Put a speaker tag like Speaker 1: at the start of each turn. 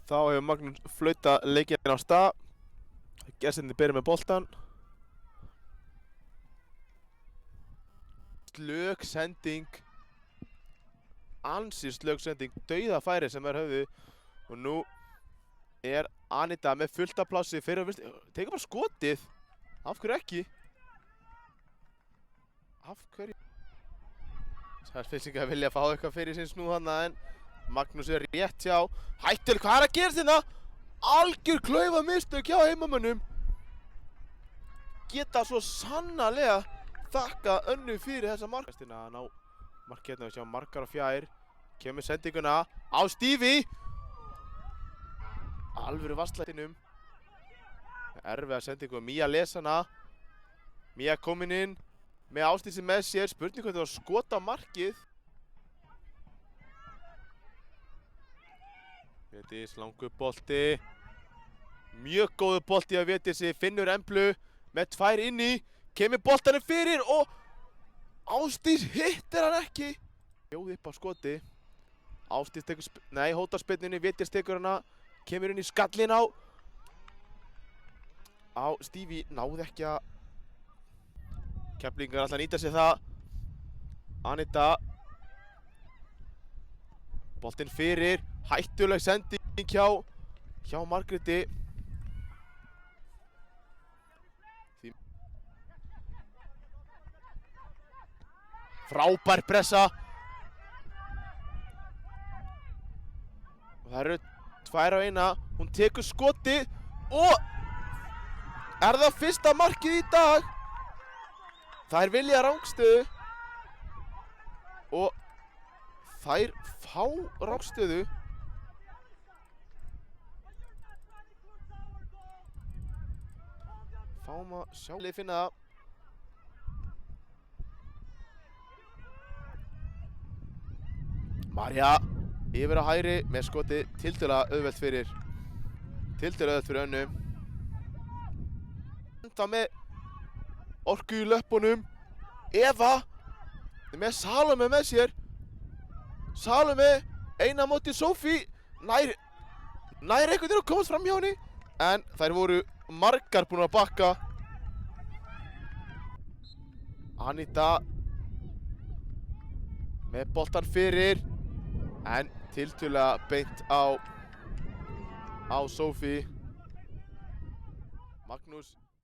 Speaker 1: Þá hefur Magnús flautað leikinn á stað. Gestirnir byrja með boltan. Slök sending. Ansi slök sending. Dauðafæri sem höfðu. Og nú er Anita með fullt af plássi fyrir að vinstri. Tekur bara skotið. Af hverju ekki? Af hverju? Selfyssingar vilja fá eitthvað fyrir sinn snúð þarna en Magnús er rétt hjá. Hættul, hvað er að gerast hérna? Algjör klaufa mistök hjá heimamönnum. Geta svo sannarlega þakka Önnu fyrir þessa markastina. Ná mark hérna, við sjáum markar á fjær. Kemur sendinguna á Stífi. Alvöru vasslætinum. Erfiða sendingu, Mía les hana. Mía komin inn með Ásdísi með sér. Spurning hvað þetta var skot á markið. Védís, langur bolti. Mjög góður bolti af Védísi. Finnur Emblu með tvær inni. Kemur boltanum fyrir og Ásdís hittir hann ekki. Bjóð upp á skoti. Ásdís tekur, hótar spyrnunni. Védís tekur hana. Kemur inn í skallin á Stífi. Náði ekki að Keflingar ætla að nýta sér það. Anita. Boltinn fyrir. Hættuleg sending hjá Margréti. Frábær pressa. Og það eru tvær á eina. Hún tekur skotið og er það fyrsta markið í dag. Þær vilja rangstöðu og þær fá rangstöðu. Fáum að sjá liðið finna það. Marja yfir á hægri með skoti tiltölulega auðvelt fyrir Önnu. Enda með orku í löppunum. Eva með Salome með sér. Salome eina móti Sofí. Nær einhvern veginn að komast fram hjá henni. En þær voru margar búin að bakka. Anita með boltan fyrir. En tiltölulega beint á Sofí. Magnús